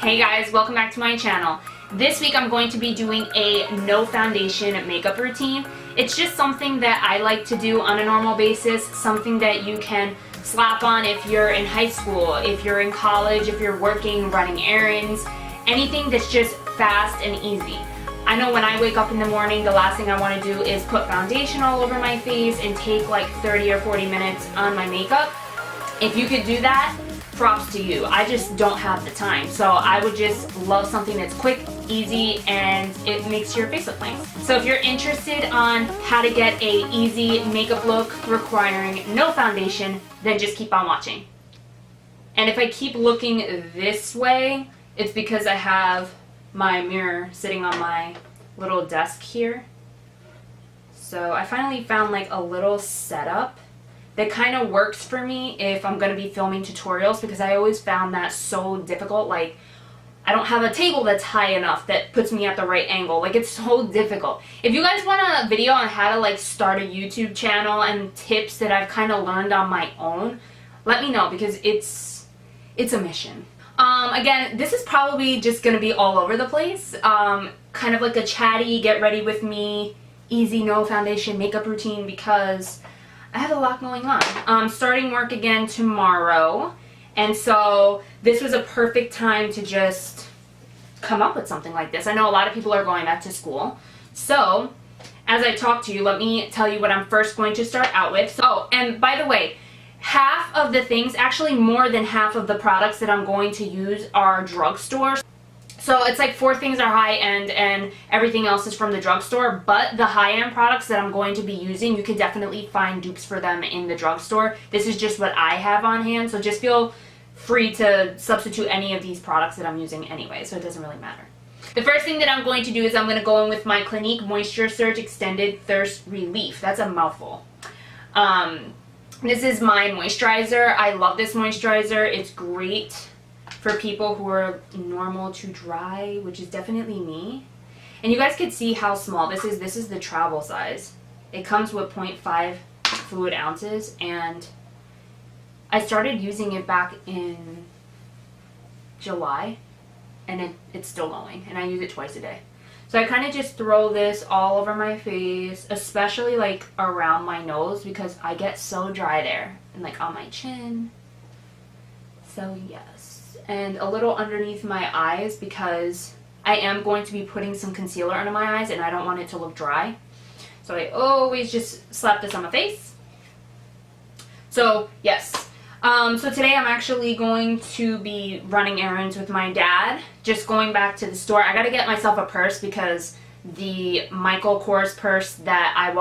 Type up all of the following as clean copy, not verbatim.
Hey guys, welcome back to my channel. This week I'm going to be doing a no foundation makeup routine. It's just something that I like to do on a normal basis, something that you can slap on if you're in high school, if you're in college, if you're working, running errands, anything that's just fast and easy. I know when I wake up in the morning, the last thing I want to do is put foundation all over my face and take like 30 or 40 minutes on my makeup. If you could do that, props to you. I just don't have the time. So I would just love something that's quick, easy, and it makes your face look nice. So if you're interested on how to get a easy makeup look requiring no foundation, then just keep on watching. And if I keep looking this way, it's because I have my mirror sitting on my little desk here. So I finally found like a little setup that kind of works for me if I'm going to be filming tutorials, because I always found that so difficult. Like, I don't have a table that's high enough that puts me at the right angle. Like, it's so difficult. If you guys want a video on how to like start a YouTube channel and tips that I've kind of learned on my own, let me know, because it's a mission. Again, this is probably just going to be all over the place. Kind of like a chatty, get ready with me, easy, no foundation makeup routine, because I have a lot going on. Starting work again tomorrow, and so this was a perfect time to just come up with something like this. I know a lot of people are going back to school, so as I talk to you, let me tell you what I'm first going to start out with. Oh, and by the way, half of the things, actually more than half of the products that I'm going to use are drugstore. So it's like 4 things are high-end and everything else is from the drugstore, but the high-end products that I'm going to be using, you can definitely find dupes for them in the drugstore. This is just what I have on hand, so just feel free to substitute any of these products that I'm using anyway, so it doesn't really matter. The first thing that I'm going to do is I'm going to go in with my Clinique Moisture Surge Extended Thirst Relief. That's a mouthful. This is my moisturizer. I love this moisturizer. It's great for people who are normal to dry, which is definitely me. And you guys can see how small this is. This is the travel size. It comes with 0.5 fluid ounces, and I started using it back in July, and it's still going, and I use it twice a day. So I kind of just throw this all over my face, especially like around my nose, because I get so dry there, and like on my chin. So yes. And a little underneath my eyes, because I am going to be putting some concealer under my eyes and I don't want it to look dry. So I always just slap this on my face. So yes. So today I'm actually going to be running errands with my dad. Just going back to the store. I gotta get myself a purse, because the Michael Kors purse that I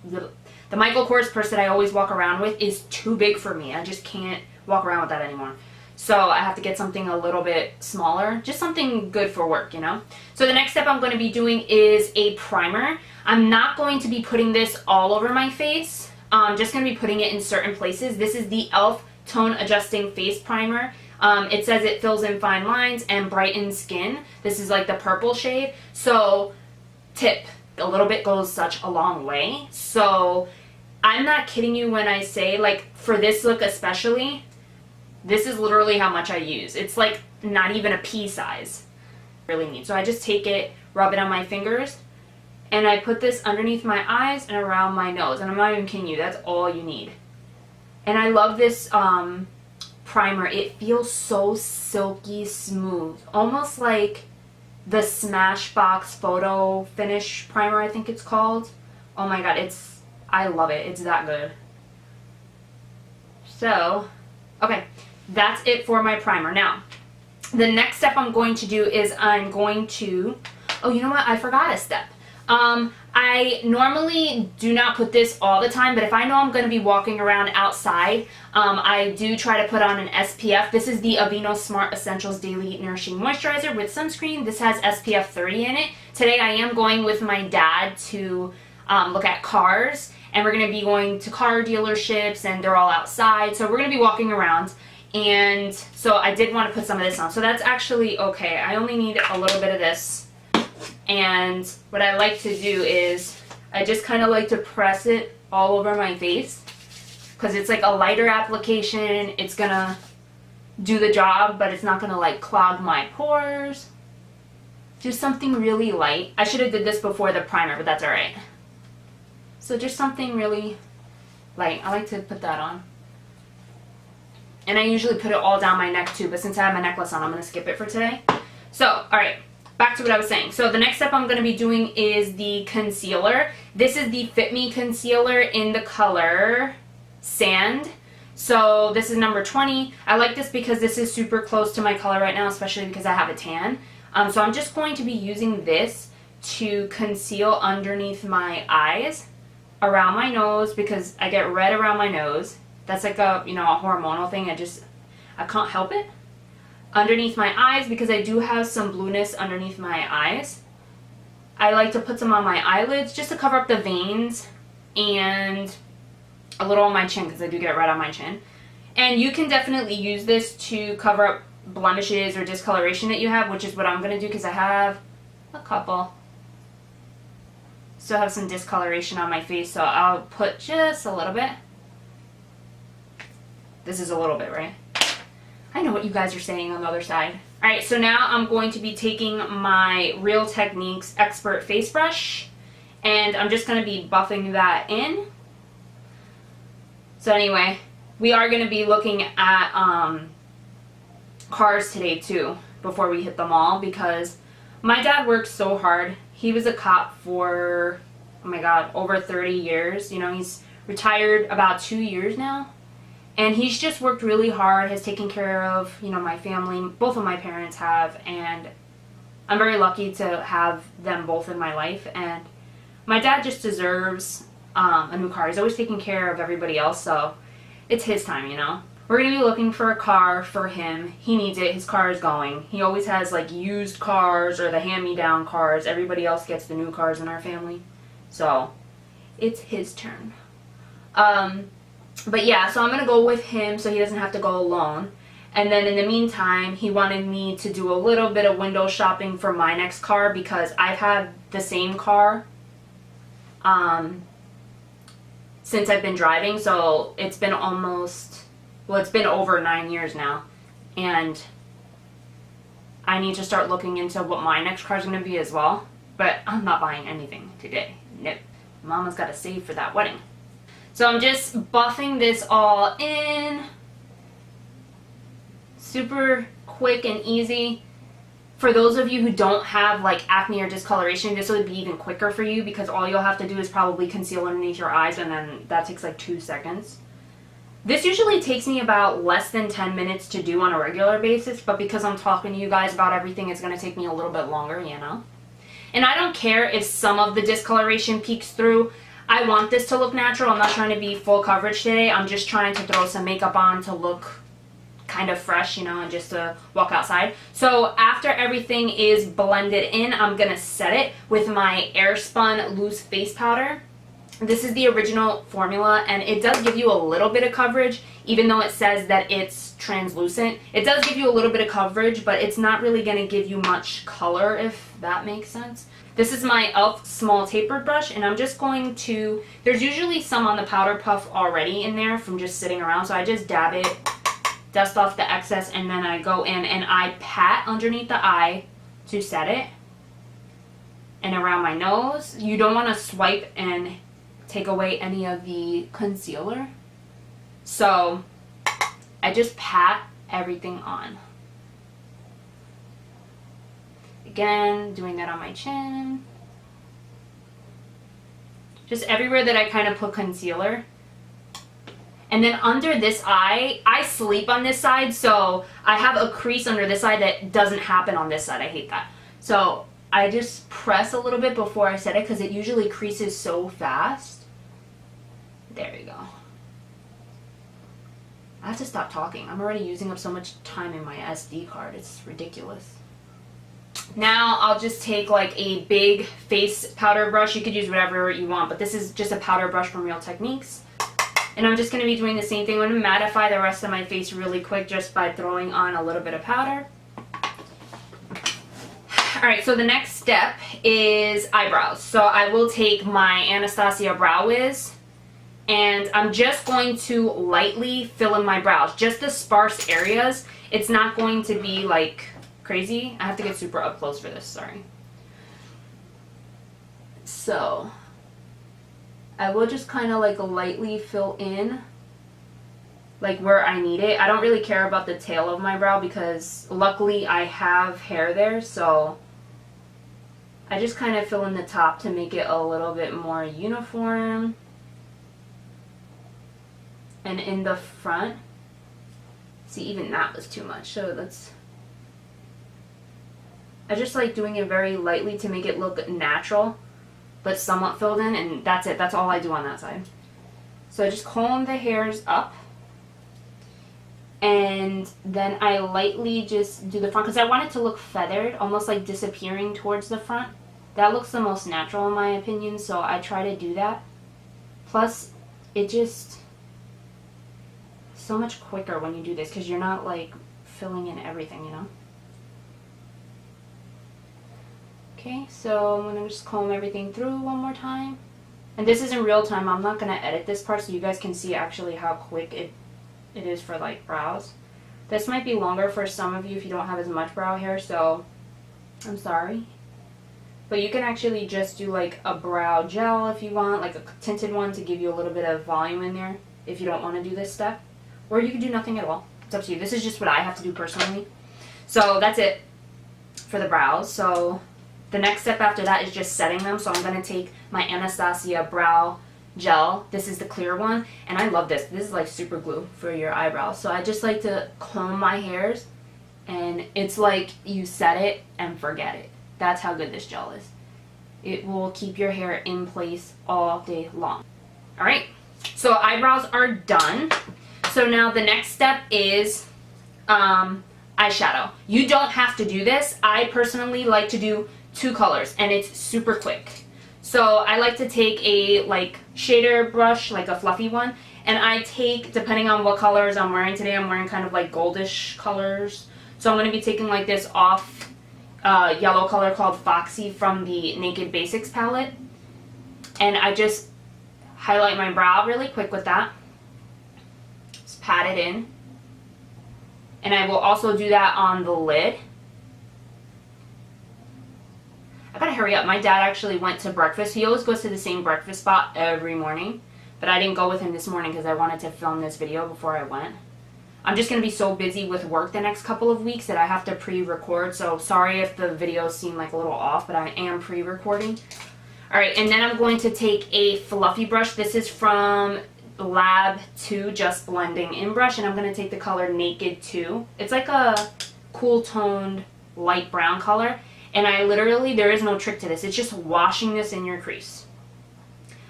the Michael Kors purse that I always walk around with is too big for me. I just can't walk around with that anymore. So I have to get something a little bit smaller, just something good for work, you know? So the next step I'm going to be doing is a primer. I'm not going to be putting this all over my face. I'm just going to be putting it in certain places. This is the e.l.f. Tone Adjusting Face Primer. It says it fills in fine lines and brightens skin. This is like the purple shade. So, tip, a little bit goes such a long way. So, I'm not kidding you when I say, like, for this look especially, this is literally how much I use. It's like not even a pea size. Really neat. So I just take it, rub it on my fingers, and I put this underneath my eyes and around my nose. And I'm not even kidding you, that's all you need. And I love this primer. It feels so silky smooth. Almost like the Smashbox Photo Finish Primer, I think it's called. Oh my god, I love it. It's that good. So, okay. That's it for my primer. Now, the next step I'm going to do is I'm going to, oh, you know what? I forgot a step. I normally do not put this all the time, but if I know I'm going to be walking around outside, I do try to put on an SPF. This is the Aveeno Smart Essentials Daily Nourishing Moisturizer with sunscreen. This has SPF 30 in it. Today I am going with my dad to look at cars, and we're going to be going to car dealerships, and they're all outside, so we're going to be walking around. And so I did want to put some of this on. So that's actually okay. I only need a little bit of this. And what I like to do is I just kind of like to press it all over my face, because it's like a lighter application. It's going to do the job, but it's not gonna like clog my pores. Just something really light. I should have did this before the primer, but that's alright. So just something really light. I like to put that on. And I usually put it all down my neck too, but since I have my necklace on, I'm going to skip it for today. So, alright, back to what I was saying. So the next step I'm going to be doing is the concealer. This is the Fit Me concealer in the color Sand. So this is number 20. I like this because this is super close to my color right now, especially because I have a tan. So I'm just going to be using this to conceal underneath my eyes, around my nose, because I get red around my nose. That's like a, you know, a hormonal thing. I can't help it. Underneath my eyes, because I do have some blueness underneath my eyes. I like to put some on my eyelids just to cover up the veins, and a little on my chin because I do get red on my chin. And you can definitely use this to cover up blemishes or discoloration that you have, which is what I'm going to do because I have a couple. Still have some discoloration on my face, so I'll put just a little bit. This is a little bit, right? I know what you guys are saying on the other side. Alright, so now I'm going to be taking my Real Techniques Expert Face Brush, and I'm just going to be buffing that in. So anyway, we are going to be looking at cars today too, before we hit the mall, because my dad worked so hard. He was a cop for, oh my god, over 30 years. You know, he's retired about 2 years now. And he's just worked really hard, has taken care of, you know, my family. Both of my parents have, and I'm very lucky to have them both in my life. And my dad just deserves a new car. He's always taking care of everybody else, so it's his time, you know. We're going to be looking for a car for him. He needs it. His car is going. He always has like used cars or the hand-me-down cars. Everybody else gets the new cars in our family. So it's his turn. But yeah, so I'm going to go with him so he doesn't have to go alone. And then in the meantime, he wanted me to do a little bit of window shopping for my next car because I've had the same car since I've been driving. So it's been almost, well, it's been over 9 years now. And I need to start looking into what my next car is going to be as well. But I'm not buying anything today. Nope. Mama's got to save for that wedding. So I'm just buffing this all in. Super quick and easy. For those of you who don't have like acne or discoloration, this would be even quicker for you because all you'll have to do is probably conceal underneath your eyes, and then that takes like 2 seconds. This usually takes me about less than 10 minutes to do on a regular basis, but because I'm talking to you guys about everything, it's going to take me a little bit longer, you know? And I don't care if some of the discoloration peeks through. I want this to look natural. I'm not trying to be full coverage today. I'm just trying to throw some makeup on to look kind of fresh, you know, and just to walk outside. So after everything is blended in, I'm going to set it with my Airspun Loose Face Powder. This is the original formula, and it does give you a little bit of coverage, even though it says that it's translucent. It does give you a little bit of coverage, but it's not really going to give you much color, if that makes sense. This is my e.l.f. small tapered brush, and I'm just going to, there's usually some on the powder puff already in there from just sitting around, so I just dab it, dust off the excess, and then I go in and I pat underneath the eye to set it, and around my nose. You don't want to swipe and take away any of the concealer, so I just pat everything on. Again, doing that on my chin. Just everywhere that I kind of put concealer. And then under this eye, I sleep on this side, so I have a crease under this eye that doesn't happen on this side. I hate that. So I just press a little bit before I set it because it usually creases so fast. There you go. I have to stop talking. I'm already using up so much time in my SD card. It's ridiculous. Now I'll just take like a big face powder brush. You could use whatever you want, but this is just a powder brush from Real Techniques. And I'm just going to be doing the same thing. I'm going to mattify the rest of my face really quick just by throwing on a little bit of powder. Alright, so the next step is eyebrows. So I will take my Anastasia Brow Wiz And I'm just going to lightly fill in my brows, just the sparse areas. It's not going to be like crazy. I have to get super up close for this, sorry. So I will just kind of like lightly fill in like where I need it. I don't really care about the tail of my brow because luckily I have hair there, so I just kind of fill in the top to make it a little bit more uniform. And in the front, see, even that was too much, so I just like doing it very lightly to make it look natural, but somewhat filled in, and that's it. That's all I do on that side. So I just comb the hairs up, and then I lightly just do the front, because I want it to look feathered, almost like disappearing towards the front. That looks the most natural in my opinion, so I try to do that. Plus, it just so much quicker when you do this because you're not like filling in everything, you know. Okay, so I'm gonna just comb everything through one more time, and this is in real time. I'm not gonna edit this part so you guys can see actually how quick it is for like brows. This might be longer for some of you if you don't have as much brow hair, so I'm sorry, but you can actually just do like a brow gel if you want, like a tinted one to give you a little bit of volume in there if you don't want to do this step. Or you can do nothing at all. It's up to you. This is just what I have to do personally. So that's it for the brows. So the next step after that is just setting them. So I'm going to take my Anastasia brow gel. This is the clear one. And I love this. This is like super glue for your eyebrows. So I just like to comb my hairs. And it's like you set it and forget it. That's how good this gel is. It will keep your hair in place all day long. Alright. So eyebrows are done. So now the next step is eyeshadow. You don't have to do this. I personally like to do 2 colors and it's super quick. So I like to take a like shader brush, like a fluffy one, and I take, depending on what colors I'm wearing today, I'm wearing kind of like goldish colors. So I'm going to be taking like this off yellow color called Foxy from the Naked Basics palette. And I just highlight my brow really quick with that. Pat it in, and I will also do that on the lid. I gotta hurry up. My dad actually went to breakfast. He always goes to the same breakfast spot every morning, but I didn't go with him this morning because I wanted to film this video before I went. I'm just gonna be so busy with work the next couple of weeks that I have to pre-record, so sorry if the videos seem like a little off, but I am pre-recording. Alright, and then I'm going to take a fluffy brush. This is from Lab 2 Just Blending In brush, and I'm going to take the color Naked 2. It's like a cool toned light brown color, and I literally, there is no trick to this. It's just washing this in your crease.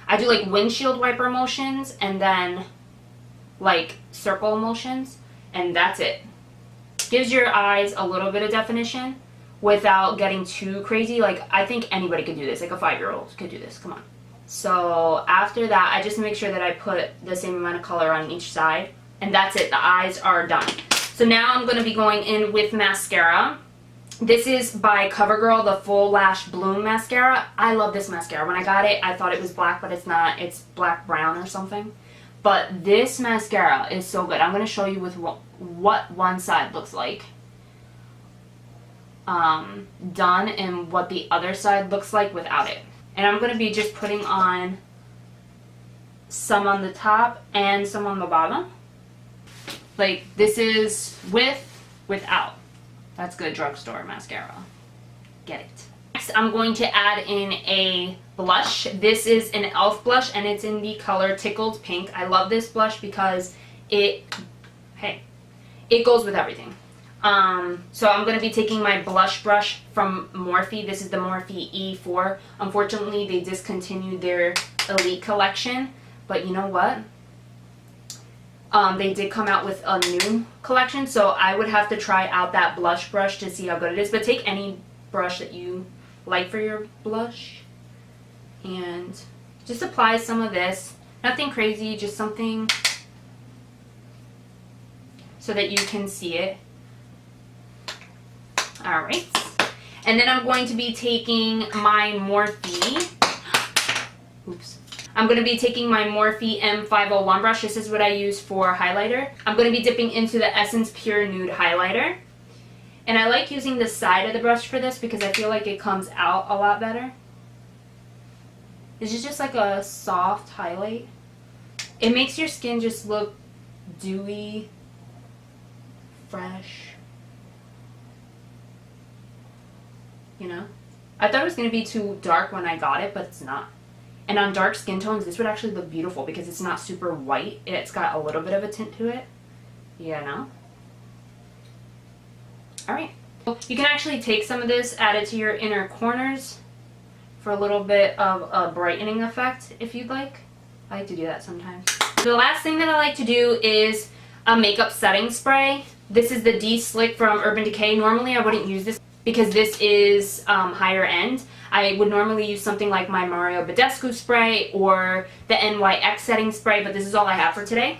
I do like windshield wiper motions and then like circle motions, and that's it. Gives your eyes a little bit of definition without getting too crazy. Like, I think anybody could do this. Like a 5-year-old could do this. Come on. So after that, I just make sure that I put the same amount of color on each side. And that's it. The eyes are done. So now I'm going to be going in with mascara. This is by CoverGirl, the Full Lash Bloom Mascara. I love this mascara. When I got it, I thought it was black, but it's not. It's black-brown or something. But this mascara is so good. I'm going to show you with what one side looks like done and what the other side looks like without it. And I'm going to be just putting on some on the top and some on the bottom. Like, this is without. That's good drugstore mascara. Get it. Next, I'm going to add in a blush. This is an e.l.f. blush, and it's in the color Tickled Pink. I love this blush because it goes with everything. So I'm going to be taking my blush brush from Morphe. This is the Morphe E4. Unfortunately, they discontinued their Elite collection, but you know what? They did come out with a new collection, so I would have to try out that blush brush to see how good it is. But take any brush that you like for your blush and just apply some of this. Nothing crazy, just something so that you can see it. Alright, and then I'm going to be taking my Morphe, I'm going to be taking my Morphe M501 brush. This is what I use for highlighter. I'm going to be dipping into the Essence Pure Nude highlighter. And I like using the side of the brush for this because I feel like it comes out a lot better. This is just like a soft highlight. It makes your skin just look dewy, fresh. You know? I thought it was going to be too dark when I got it, but it's not. And on dark skin tones, this would actually look beautiful because it's not super white. It's got a little bit of a tint to it. You know? Alright. You can actually take some of this, add it to your inner corners for a little bit of a brightening effect if you'd like. I like to do that sometimes. The last thing that I like to do is a makeup setting spray. This is the D-Slick from Urban Decay. Normally I wouldn't use this because this is higher end. I would normally use something like my Mario Badescu spray or the NYX setting spray, but this is all I have for today.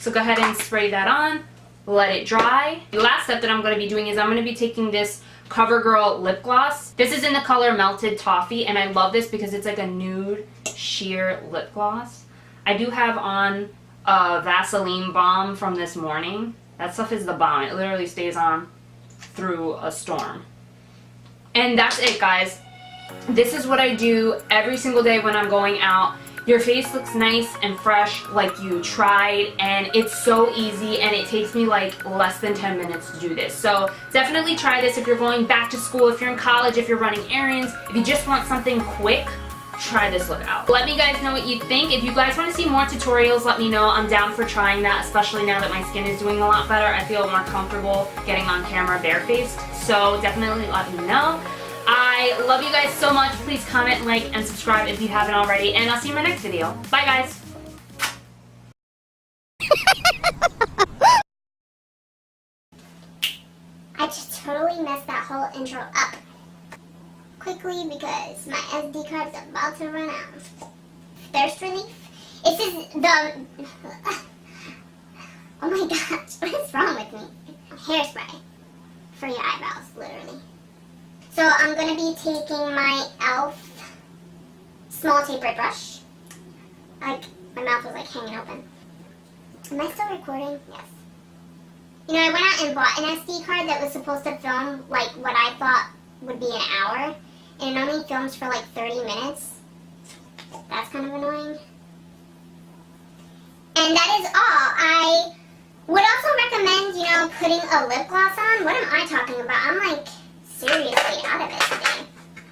So go ahead and spray that on, let it dry. The last step that I'm going to be doing is I'm going to be taking this CoverGirl lip gloss. This is in the color Melted Toffee, and I love this because it's like a nude sheer lip gloss. I do have on a Vaseline balm from this morning. That stuff is the bomb. It literally stays on through a storm. And that's it, guys. This is what I do every single day when I'm going out. Your face looks nice and fresh like you tried, and it's so easy, and it takes me like less than 10 minutes to do this. So definitely try this if you're going back to school, if you're in college, if you're running errands, if you just want something quick. Try this look out. Let me guys know what you think. If you guys want to see more tutorials, let me know. I'm down for trying that, especially now that my skin is doing a lot better. I feel more comfortable getting on camera barefaced, so definitely let me know. I love you guys so much. Please comment, like, and subscribe if you haven't already, and I'll see you in my next video. Bye, guys. I just totally messed that whole intro up. Quickly, because my SD card's about to run out. Thirst relief. It says the... Oh my gosh, what is wrong with me? Hairspray for your eyebrows, literally. So I'm going to be taking my e.l.f. small tapered brush. Like, my mouth was like hanging open. Am I still recording? Yes. You know, I went out and bought an SD card that was supposed to film like what I thought would be an hour. And it only films for like 30 minutes. That's kind of annoying. And that is all. I would also recommend, you know, putting a lip gloss on. What am I talking about? I'm like seriously out of it today.